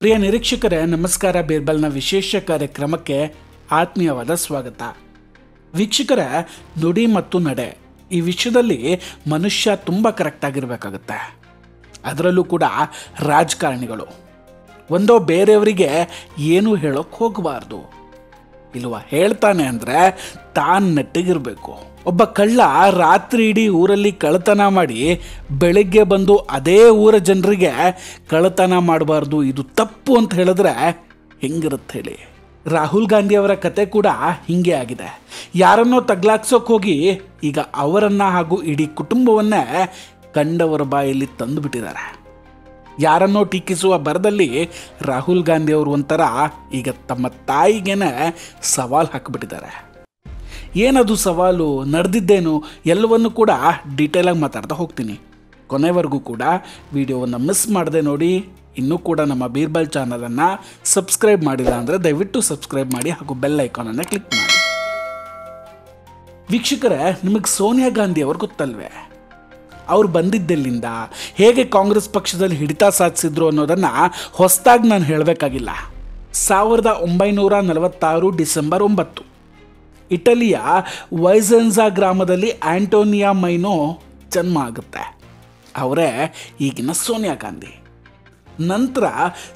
ಪ್ರಿಯ ನಿರೀಕ್ಷಕರೇ, ನಮಸ್ಕಾರ. ಬೀರ್ಬಲ್ನ ವಿಶೇಷ ಕಾರ್ಯಕ್ರಮಕ್ಕೆ ಆತ್ಮೀಯವಾದ ಸ್ವಾಗತ. ವೀಕ್ಷಕರೇ, ನುಡಿ ಮತ್ತು ನಡೆ ಈ ವಿಷಯದಲ್ಲಿ ಮನುಷ್ಯ ತುಂಬ ಕರೆಕ್ಟಾಗಿರಬೇಕಾಗುತ್ತೆ. ಅದರಲ್ಲೂ ಕೂಡ ರಾಜಕಾರಣಿಗಳು ಒಂದೋ ಬೇರೆಯವರಿಗೆ ಏನೂ ಹೇಳೋಕ್ಕೆ ಹೋಗಬಾರ್ದು, ಇಲ್ವಾ ಹೇಳ್ತಾನೆ ಅಂದರೆ ತಾನು ನೆಟ್ಟಿಗಿರಬೇಕು. ಒಬ್ಬ ಕಳ್ಳ ರಾತ್ರಿ ಇಡೀ ಊರಲ್ಲಿ ಕಳ್ಳತನ ಮಾಡಿ ಬೆಳಗ್ಗೆ ಬಂದು ಅದೇ ಊರ ಜನರಿಗೆ ಕಳ್ಳತನ ಮಾಡಬಾರ್ದು, ಇದು ತಪ್ಪು ಅಂತ ಹೇಳಿದ್ರೆ ಹೆಂಗಿರುತ್ತೆ ಹೇಳಿ. ರಾಹುಲ್ ಗಾಂಧಿ ಅವರ ಕತೆ ಕೂಡ ಹಿಂಗೆ ಆಗಿದೆ. ಯಾರನ್ನೋ ತಗ್ಲಾಕ್ಸೋಕೆ ಹೋಗಿ ಈಗ ಅವರನ್ನು ಹಾಗೂ ಇಡೀ ಕುಟುಂಬವನ್ನೇ ಕಂಡವರ ಬಾಯಲ್ಲಿ ತಂದು ಬಿಟ್ಟಿದ್ದಾರೆ. ಯಾರನ್ನೋ ಟೀಕಿಸುವ ಬರದಲ್ಲಿ ರಾಹುಲ್ ಗಾಂಧಿ ಅವರು ಒಂಥರ ಈಗ ತಮ್ಮ ತಾಯಿಗೇನೆ ಸವಾಲು ಹಾಕಿಬಿಟ್ಟಿದ್ದಾರೆ. ಏನದು ಸವಾಲು, ನಡೆದಿದ್ದೇನು ಎಲ್ಲವನ್ನು ಕೂಡ ಡೀಟೇಲಾಗಿ ಮಾತಾಡ್ತಾ ಹೋಗ್ತೀನಿ. ಕೊನೆವರೆಗೂ ಕೂಡ ವಿಡಿಯೋವನ್ನು ಮಿಸ್ ಮಾಡದೆ ನೋಡಿ. ಇನ್ನೂ ಕೂಡ ನಮ್ಮ ಬೀರ್ಬಲ್ ಚಾನಲನ್ನು ಸಬ್ಸ್ಕ್ರೈಬ್ ಮಾಡಿಲ್ಲ ಅಂದರೆ ದಯವಿಟ್ಟು ಸಬ್ಸ್ಕ್ರೈಬ್ ಮಾಡಿ ಹಾಗೂ ಬೆಲ್ ಐಕಾನನ್ನು ಕ್ಲಿಕ್ ಮಾಡಿ. ವೀಕ್ಷಕರೇ, ನಿಮಗೆ ಸೋನಿಯಾ ಗಾಂಧಿ ಅವರು ಗೊತ್ತಲ್ವೇ? ಅವ್ರು ಬಂದಿದ್ದೆಲ್ಲಿಂದ, ಹೇಗೆ ಕಾಂಗ್ರೆಸ್ ಪಕ್ಷದಲ್ಲಿ ಹಿಡಿತ ಸಾಧಿಸಿದ್ರು ಅನ್ನೋದನ್ನು ಹೊಸದಾಗಿ ನಾನು ಹೇಳಬೇಕಾಗಿಲ್ಲ. 1946 ಡಿಸೆಂಬರ್ 9 ಇಟಲಿಯ ವೈಸೆನ್ಜಾ ಗ್ರಾಮದಲ್ಲಿ ಆಂಟೋನಿಯಾ ಮೈನೋ ಜನ್ಮ ಆಗುತ್ತೆ. ಅವರೇ ಈಗಿನ ಸೋನಿಯಾ ಗಾಂಧಿ. ನಂತರ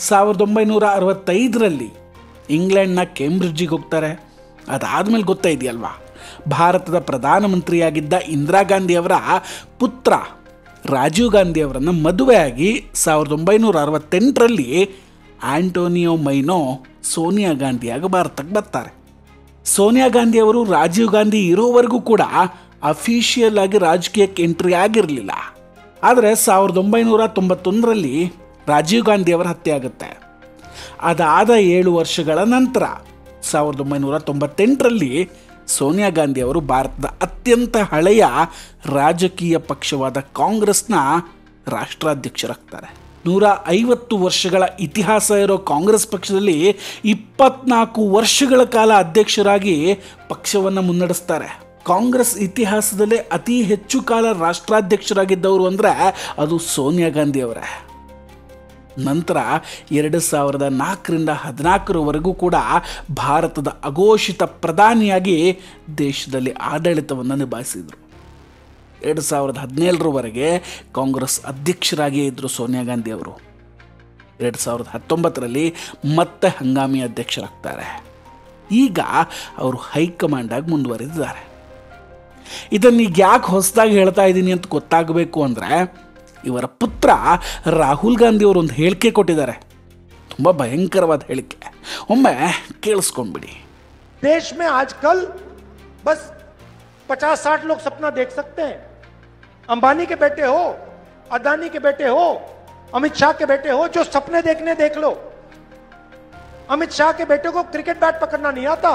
1965 ಇಂಗ್ಲೆಂಡ್ನ ಕೇಂಬ್ರಿಡ್ಜಿಗೆ ಹೋಗ್ತಾರೆ. ಅದಾದಮೇಲೆ ಗೊತ್ತಾ ಇದೆಯಲ್ವಾ, ಭಾರತದ ಪ್ರಧಾನಮಂತ್ರಿಯಾಗಿದ್ದ ಇಂದಿರಾ ಗಾಂಧಿಯವರ ಪುತ್ರ ರಾಜೀವ್ ಗಾಂಧಿ ಅವರನ್ನು ಮದುವೆಯಾಗಿ 1968 ಆಂಟೋನಿಯೋ ಮೈನೋ ಸೋನಿಯಾ ಗಾಂಧಿಯಾಗಿ ಭಾರತಕ್ಕೆ ಬರ್ತಾರೆ. ಸೋನಿಯಾ ಗಾಂಧಿ ಅವರು ರಾಜೀವ್ ಗಾಂಧಿ ಇರೋವರೆಗೂ ಕೂಡ ಅಫಿಷಿಯಲ್ ಆಗಿ ರಾಜಕೀಯಕ್ಕೆ ಎಂಟ್ರಿ ಆಗಿರಲಿಲ್ಲ. ಆದರೆ 1991 ರಾಜೀವ್ ಗಾಂಧಿ ಅವರ ಹತ್ಯೆ ಆಗುತ್ತೆ. ಅದಾದ 7 ವರ್ಷಗಳ ನಂತರ 1998 ಸೋನಿಯಾ ಗಾಂಧಿ ಅವರು ಭಾರತದ ಅತ್ಯಂತ ಹಳೆಯ ರಾಜಕೀಯ ಪಕ್ಷವಾದ ಕಾಂಗ್ರೆಸ್ನ ರಾಷ್ಟ್ರಾಧ್ಯಕ್ಷರಾಗ್ತಾರೆ. 150 ವರ್ಷಗಳ ಇತಿಹಾಸ ಇರೋ ಕಾಂಗ್ರೆಸ್ ಪಕ್ಷದಲ್ಲಿ 24 ವರ್ಷಗಳ ಕಾಲ ಅಧ್ಯಕ್ಷರಾಗಿ ಪಕ್ಷವನ್ನು ಮುನ್ನಡೆಸ್ತಾರೆ. ಕಾಂಗ್ರೆಸ್ ಇತಿಹಾಸದಲ್ಲೇ ಅತಿ ಹೆಚ್ಚು ಕಾಲ ರಾಷ್ಟ್ರಾಧ್ಯಕ್ಷರಾಗಿದ್ದವರು ಅಂದರೆ ಅದು ಸೋನಿಯಾ ಗಾಂಧಿ ಅವರೇ. ನಂತರ 2004ರಿಂದ 2014 ಕೂಡ ಭಾರತದ ಅಘೋಷಿತ ಪ್ರಧಾನಿಯಾಗಿ ದೇಶದಲ್ಲಿ ಆಡಳಿತವನ್ನು ನಿಭಾಯಿಸಿದರು. 2017 ಕಾಂಗ್ರೆಸ್ ಅಧ್ಯಕ್ಷರಾಗಿಯೇ ಇದ್ದರು ಸೋನಿಯಾ ಗಾಂಧಿ ಅವರು. 2019 ಮತ್ತೆ ಹಂಗಾಮಿ ಅಧ್ಯಕ್ಷರಾಗ್ತಾರೆ. ಈಗ ಅವರು ಹೈಕಮಾಂಡಾಗಿ ಮುಂದುವರೆದಿದ್ದಾರೆ. ಇದನ್ನೀಗ ಯಾಕೆ ಹೊಸದಾಗಿ ಹೇಳ್ತಾ ಇದ್ದೀನಿ ಅಂತ ಗೊತ್ತಾಗಬೇಕು ಅಂದರೆ, ಇವರ ಪುತ್ರ ರಾಹುಲ್ ಗಾಂಧಿ ಅವರು ಒಂದು ಹೇಳಿಕೆ ಕೊಟ್ಟಿದ್ದಾರೆ. ತುಂಬ ಭಯಂಕರವಾದ ಹೇಳಿಕೆ. ಒಮ್ಮೆ ಕೇಳಿಸ್ಕೊಂಡ್ಬಿಡಿ. देश में आजकल बस 50-60 लोग सपना देख सकते हैं. अंबानी के बेटे हो, अदानी के बेटे हो, अमित शाह के बेटे हो, जो सपने देखने देख लो. अमित शाह के बेटे को क्रिकेट बैट पकड़ना नहीं आता.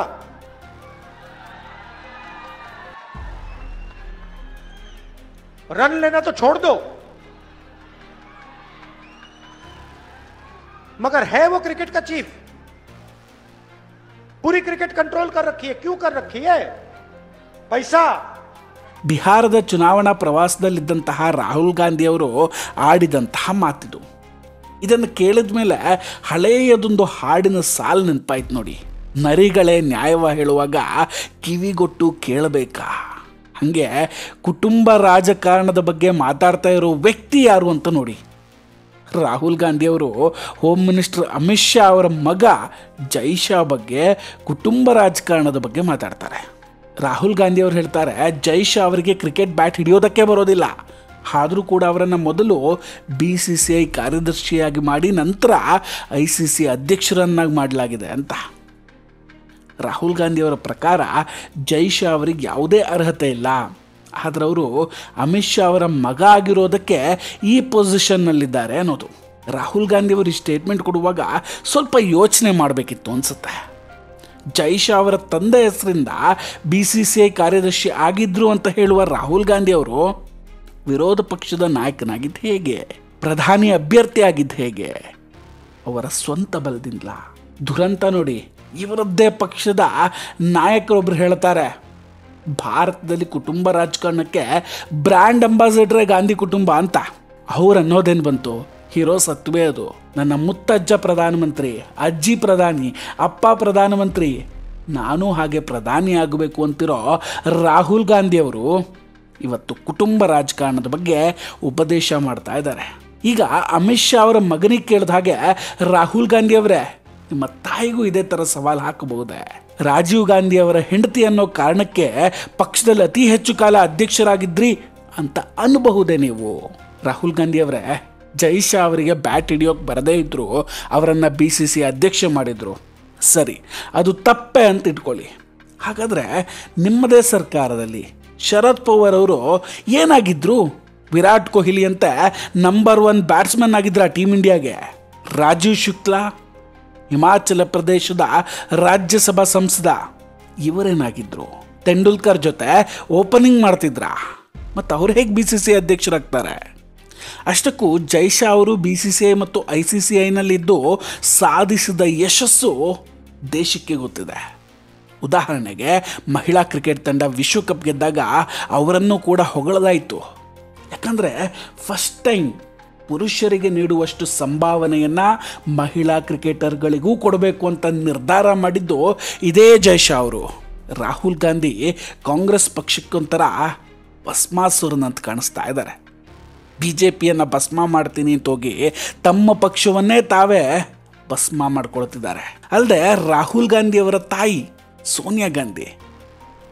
रन लेना तो छोड़ दो, मगर है वो क्रिकेट का चीफ. पूरी क्रिकेट कंट्रोल कर रखी है. क्यों कर रखी है? पैसा. ಬಿಹಾರದ ಚುನಾವಣಾ ಪ್ರವಾಸದಲ್ಲಿದ್ದಂತಹ ರಾಹುಲ್ ಗಾಂಧಿ ಅವರು ಆಡಿದಂತಹ ಮಾತಿದು. ಇದನ್ನು ಕೇಳಿದ ಮೇಲೆ ಹಳೆಯದೊಂದು ಹಾಡಿನ ಸಾಲು ನೆನಪಾಯ್ತು ನೋಡಿ. ನರಿಗಳೇ ನ್ಯಾಯವ ಹೇಳುವಾಗ ಕಿವಿಗೊಟ್ಟು ಕೇಳಬೇಕಾ. ಹಾಗೆ ಕುಟುಂಬ ರಾಜಕಾರಣದ ಬಗ್ಗೆ ಮಾತಾಡ್ತಾ ಇರೋ ವ್ಯಕ್ತಿ ಯಾರು ಅಂತ ನೋಡಿ. ರಾಹುಲ್ ಗಾಂಧಿ ಅವರು ಹೋಮ್ ಮಿನಿಸ್ಟರ್ ಅಮಿತ್ ಶಾ ಅವರ ಮಗ ಜೈ ಶಾ ಬಗ್ಗೆ, ಕುಟುಂಬ ರಾಜಕಾರಣದ ಬಗ್ಗೆ ಮಾತಾಡ್ತಾರೆ. ರಾಹುಲ್ ಗಾಂಧಿ ಅವರು ಹೇಳ್ತಾರೆ, ಜೈ ಶಾ ಅವರಿಗೆ ಕ್ರಿಕೆಟ್ ಬ್ಯಾಟ್ ಹಿಡಿಯೋದಕ್ಕೆ ಬರೋದಿಲ್ಲ, ಆದರೂ ಕೂಡ ಅವರನ್ನು ಮೊದಲು BCCI ಕಾರ್ಯದರ್ಶಿಯಾಗಿ ಮಾಡಿ ನಂತರ ICC ಅಧ್ಯಕ್ಷರನ್ನಾಗಿ ಮಾಡಲಾಗಿದೆ ಅಂತ. ರಾಹುಲ್ ಗಾಂಧಿ ಅವರ ಪ್ರಕಾರ ಜೈ ಶಾ ಅವರಿಗೆ ಯಾವುದೇ ಅರ್ಹತೆ ಇಲ್ಲ, ಆದರೆ ಅವರು ಅಮಿತ್ ಶಾ ಅವರ ಮಗ ಆಗಿರೋದಕ್ಕೆ ಈ ಪೊಸಿಷನ್ನಲ್ಲಿದ್ದಾರೆ ಅನ್ನೋದು. ರಾಹುಲ್ ಗಾಂಧಿ ಅವರು ಈ ಸ್ಟೇಟ್ಮೆಂಟ್ ಕೊಡುವಾಗ ಸ್ವಲ್ಪ ಯೋಚನೆ ಮಾಡಬೇಕಿತ್ತು ಅನಿಸುತ್ತೆ. ಜೈ ಶಾ ಅವರ ತಂದೆ ಹೆಸರಿಂದ BCCI ಕಾರ್ಯದರ್ಶಿ ಆಗಿದ್ರು ಅಂತ ಹೇಳುವ ರಾಹುಲ್ ಗಾಂಧಿ ಅವರು ವಿರೋಧ ಪಕ್ಷದ ನಾಯಕನಾಗಿದ್ದು ಹೇಗೆ, ಪ್ರಧಾನಿ ಅಭ್ಯರ್ಥಿ ಆಗಿದ್ದು ಹೇಗೆ? ಅವರ ಸ್ವಂತ ಬಲದಿಂದಲ. ದುರಂತ ನೋಡಿ, ಇವರದ್ದೇ ಪಕ್ಷದ ನಾಯಕರೊಬ್ಬರು ಹೇಳ್ತಾರೆ, ಭಾರತದಲ್ಲಿ ಕುಟುಂಬ ರಾಜಕಾರಣಕ್ಕೆ ಬ್ರ್ಯಾಂಡ್ ಅಂಬಾಸಿಡರೇ ಗಾಂಧಿ ಕುಟುಂಬ ಅಂತ. ಅವ್ರು ಅನ್ನೋದೇನು ಬಂತು, ಹೀರೋ ಸತ್ವೇ ಅದು. ನನ್ನ ಮುತ್ತಜ್ಜ ಪ್ರಧಾನಮಂತ್ರಿ, ಅಜ್ಜಿ ಪ್ರಧಾನಿ, ಅಪ್ಪ ಪ್ರಧಾನಮಂತ್ರಿ, ನಾನು ಹಾಗೆ ಪ್ರಧಾನಿ ಆಗಬೇಕು ಅಂತಿರೋ ರಾಹುಲ್ ಗಾಂಧಿಯವರು ಇವತ್ತು ಕುಟುಂಬ ರಾಜಕಾರಣದ ಬಗ್ಗೆ ಉಪದೇಶ ಮಾಡ್ತಾ ಇದ್ದಾರೆ. ಈಗ ಅಮಿತ್ ಶಾ ಅವರ ಮಗನಿಗೆ ಕೇಳಿದ ಹಾಗೆ ರಾಹುಲ್ ಗಾಂಧಿ ಅವರೇ ನಿಮ್ಮ ತಾಯಿಗೂ ಇದೇ ಥರ ಸವಾಲು ಹಾಕಬಹುದೇ? ರಾಜೀವ್ ಗಾಂಧಿ ಅವರ ಹೆಂಡತಿ ಅನ್ನೋ ಕಾರಣಕ್ಕೆ ಪಕ್ಷದಲ್ಲಿ ಅತಿ ಹೆಚ್ಚು ಕಾಲ ಅಧ್ಯಕ್ಷರಾಗಿದ್ರಿ ಅಂತ ಅನ್ನಬಹುದೇ ನೀವು? ರಾಹುಲ್ ಗಾಂಧಿ ಅವರೇ, ಜೈ ಶಾ ಅವರಿಗೆ ಬ್ಯಾಟ್ ಹಿಡಿಯೋಕೆ ಬರದೇ ಇದ್ರು ಅವರನ್ನು BCC ಅಧ್ಯಕ್ಷ ಮಾಡಿದ್ರು. ಸರಿ, ಅದು ತಪ್ಪೆ ಅಂತ ಇಟ್ಕೊಳ್ಳಿ. ಹಾಗಾದರೆ ನಿಮ್ಮದೇ ಸರ್ಕಾರದಲ್ಲಿ ಶರದ್ ಪವಾರ್ ಅವರು ಏನಾಗಿದ್ರು? ವಿರಾಟ್ ಕೊಹ್ಲಿ ಅಂತ ನಂಬರ್ 1 ಬ್ಯಾಟ್ಸ್ಮನ್ ಆಗಿದ್ರ ಟೀಮ್ ಇಂಡಿಯಾಗೆ. ರಾಜೀವ್ ಶುಕ್ಲಾ ಹಿಮಾಚಲ ಪ್ರದೇಶದ ರಾಜ್ಯಸಭಾ ಸಂಸದ, ಇವರೇನಾಗಿದ್ರು? ತೆಂಡೂಲ್ಕರ್ ಜೊತೆ ಓಪನಿಂಗ್ ಮಾಡ್ತಿದ್ರ? ಮತ್ತು ಅವ್ರು ಹೇಗೆ BCC ಅಧ್ಯಕ್ಷರಾಗ್ತಾರೆ? ಅಷ್ಟಕ್ಕೂ ಜೈ ಶಾ ಅವರು BCCI ಮತ್ತು ICCIನಲ್ಲಿದ್ದು ಸಾಧಿಸಿದ ಯಶಸ್ಸು ದೇಶಕ್ಕೆ ಗೊತ್ತಿದೆ. ಉದಾಹರಣೆಗೆ ಮಹಿಳಾ ಕ್ರಿಕೆಟ್ ತಂಡ ವಿಶ್ವಕಪ್ ಗೆದ್ದಾಗ ಅವರನ್ನು ಕೂಡ ಹೊಗಳಲಾಯಿತು. ಯಾಕಂದರೆ ಫಸ್ಟ್ ಟೈಮ್ ಪುರುಷರಿಗೆ ನೀಡುವಷ್ಟು ಸಂಭಾವನೆಯನ್ನು ಮಹಿಳಾ ಕ್ರಿಕೆಟರ್ಗಳಿಗೂ ಕೊಡಬೇಕು ಅಂತ ನಿರ್ಧಾರ ಮಾಡಿದ್ದು ಇದೇ ಜೈ ಶಾ ಅವರು. ರಾಹುಲ್ ಗಾಂಧಿ ಕಾಂಗ್ರೆಸ್ ಪಕ್ಷಕ್ಕೊಂಥರ ಭಸ್ಮಾಸುರನಂತ ಕಾಣಿಸ್ತಾ ಇದ್ದಾರೆ. BJPಯನ್ನು ಭಸ್ಮ ಮಾಡ್ತೀನಿ ಅಂತ ಹೋಗಿ ತಮ್ಮ ಪಕ್ಷವನ್ನೇ ತಾವೇ ಭಸ್ಮ ಮಾಡ್ಕೊಳ್ತಿದ್ದಾರೆ. ಅಲ್ಲದೆ ರಾಹುಲ್ ಗಾಂಧಿ ಅವರ ತಾಯಿ ಸೋನಿಯಾ ಗಾಂಧಿ,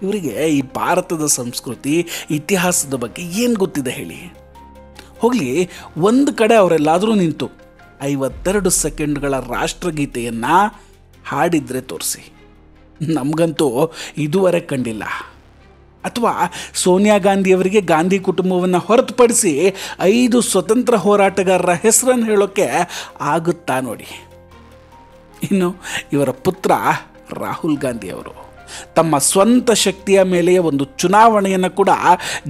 ಇವರಿಗೆ ಈ ಭಾರತದ ಸಂಸ್ಕೃತಿ ಇತಿಹಾಸದ ಬಗ್ಗೆ ಏನು ಗೊತ್ತಿದೆ ಹೇಳಿ? ಹೋಗಲಿ, ಒಂದು ಕಡೆ ಅವರೆಲ್ಲಾದರೂ ನಿಂತು 52 ಸೆಕೆಂಡ್ಗಳ ರಾಷ್ಟ್ರಗೀತೆಯನ್ನು ಹಾಡಿದರೆ ತೋರಿಸಿ. ನಮಗಂತೂ ಇದುವರೆಗೆ ಕಂಡಿಲ್ಲ. ಅಥವಾ ಸೋನಿಯಾ ಗಾಂಧಿಯವರಿಗೆ ಗಾಂಧಿ ಕುಟುಂಬವನ್ನು ಹೊರತುಪಡಿಸಿ 5 ಸ್ವತಂತ್ರ ಹೋರಾಟಗಾರರ ಹೆಸರನ್ನು ಹೇಳೋಕ್ಕೆ ಆಗುತ್ತಾ ನೋಡಿ. ಇನ್ನು ಇವರ ಪುತ್ರ ರಾಹುಲ್ ಗಾಂಧಿಯವರು ತಮ್ಮ ಸ್ವಂತ ಶಕ್ತಿಯ ಮೇಲೆಯೇ ಒಂದು ಚುನಾವಣೆಯನ್ನು ಕೂಡ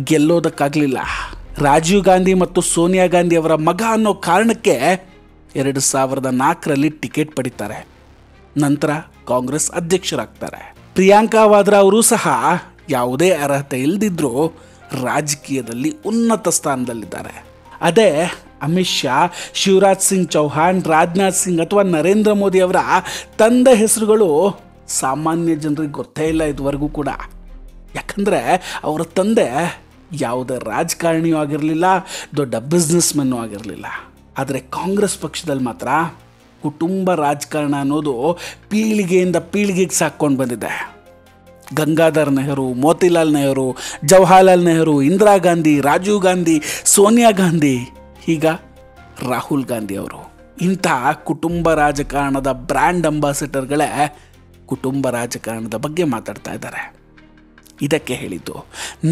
ಗೆಲ್ಲೋದಕ್ಕಾಗಲಿಲ್ಲ. ರಾಜೀವ್ ಗಾಂಧಿ ಮತ್ತು ಸೋನಿಯಾ ಗಾಂಧಿ ಅವರ ಮಗ ಅನ್ನೋ ಕಾರಣಕ್ಕೆ 2004ರಲ್ಲಿ ಟಿಕೆಟ್ ಪಡಿತಾರೆ. ನಂತರ ಕಾಂಗ್ರೆಸ್ ಅಧ್ಯಕ್ಷರಾಗ್ತಾರೆ. ಪ್ರಿಯಾಂಕಾ ವಾದ್ರಾ ಅವರು ಸಹ ಯಾವುದೇ ಅರ್ಹತೆ ಇಲ್ಲದಿದ್ದರೂ ರಾಜಕೀಯದಲ್ಲಿ ಉನ್ನತ ಸ್ಥಾನದಲ್ಲಿದ್ದಾರೆ. ಅದೇ ಅಮಿತ್ ಶಾ, ಶಿವರಾಜ್ ಸಿಂಗ್ ಚೌಹಾಣ್, ರಾಜನಾಥ್ ಸಿಂಗ್ ಅಥವಾ ನರೇಂದ್ರ ಮೋದಿ ಅವರ ತಂದೆ ಹೆಸರುಗಳು ಸಾಮಾನ್ಯ ಜನರಿಗೆ ಗೊತ್ತೇ ಇಲ್ಲ ಇದುವರೆಗೂ ಕೂಡ. ಯಾಕಂದರೆ ಅವರ ತಂದೆ ಯಾವುದೇ ರಾಜಕಾರಣಿಯೂ ಆಗಿರಲಿಲ್ಲ, ದೊಡ್ಡ ಬಿಸ್ನೆಸ್ಮನ್ನೂ ಆಗಿರಲಿಲ್ಲ. ಆದರೆ ಕಾಂಗ್ರೆಸ್ ಪಕ್ಷದಲ್ಲಿ ಮಾತ್ರ ಕುಟುಂಬ ರಾಜಕಾರಣ ಅನ್ನೋದು ಪೀಳಿಗೆಯಿಂದ ಪೀಳಿಗೆಗೆ ಸಾಕ್ಕೊಂಡು ಬಂದಿದೆ. ಗಂಗಾಧರ್ ನೆಹರು, ಮೋತಿಲಾಲ್ ನೆಹರು, ಜವಾಹರ್ಲಾಲ್ ನೆಹರು, ಇಂದಿರಾ ಗಾಂಧಿ, ರಾಜೀವ್ ಗಾಂಧಿ, ಸೋನಿಯಾ ಗಾಂಧಿ, ಈಗ ರಾಹುಲ್ ಗಾಂಧಿ ಅವರು. ಇಂಥ ಕುಟುಂಬ ರಾಜಕಾರಣದ ಬ್ರ್ಯಾಂಡ್ ಅಂಬಾಸಿಡರ್ಗಳೇ ಕುಟುಂಬ ರಾಜಕಾರಣದ ಬಗ್ಗೆ ಮಾತಾಡ್ತಾ ಇದ್ದಾರೆ. ಇದಕ್ಕೆ ಹೇಳಿದ್ದು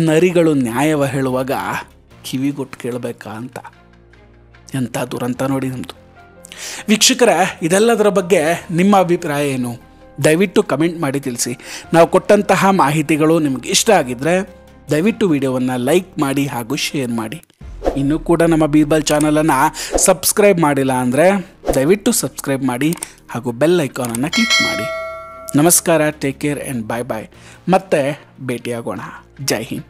ನರಿಗಳು ನ್ಯಾಯವ ಹೇಳುವಾಗ ಕಿವಿಗೊಟ್ಟು ಕೇಳಬೇಕಾ ಅಂತ. ಎಂಥ ದುರಂತ ನೋಡಿ ನಮ್ಮದು. ವೀಕ್ಷಕರೇ, ಇದೆಲ್ಲದರ ಬಗ್ಗೆ ನಿಮ್ಮ ಅಭಿಪ್ರಾಯ ಏನು? ದಯವಿಟ್ಟು ಕಮೆಂಟ್ ಮಾಡಿ ತಿಳಿಸಿ. ನಾವು ಕೊಟ್ಟಂತಹ ಮಾಹಿತಿಗಳು ನಿಮಗೆ ಇಷ್ಟ ಆಗಿದ್ದರೆ ದಯವಿಟ್ಟು ವಿಡಿಯೋವನ್ನು ಲೈಕ್ ಮಾಡಿ ಹಾಗೂ ಶೇರ್ ಮಾಡಿ. ಇನ್ನೂ ಕೂಡ ನಮ್ಮ ಬೀರ್ಬಲ್ ಚಾನಲನ್ನು ಸಬ್ಸ್ಕ್ರೈಬ್ ಮಾಡಿಲ್ಲ ಅಂದರೆ ದಯವಿಟ್ಟು ಸಬ್ಸ್ಕ್ರೈಬ್ ಮಾಡಿ ಹಾಗೂ ಬೆಲ್ ಐಕಾನನ್ನು ಕ್ಲಿಕ್ ಮಾಡಿ. ನಮಸ್ಕಾರ, ಟೇಕ್ ಕೇರ್ ಆ್ಯಂಡ್ ಬಾಯ್ ಬಾಯ್. ಮತ್ತೆ ಭೇಟಿಯಾಗೋಣ. ಜೈ ಹಿಂದ್.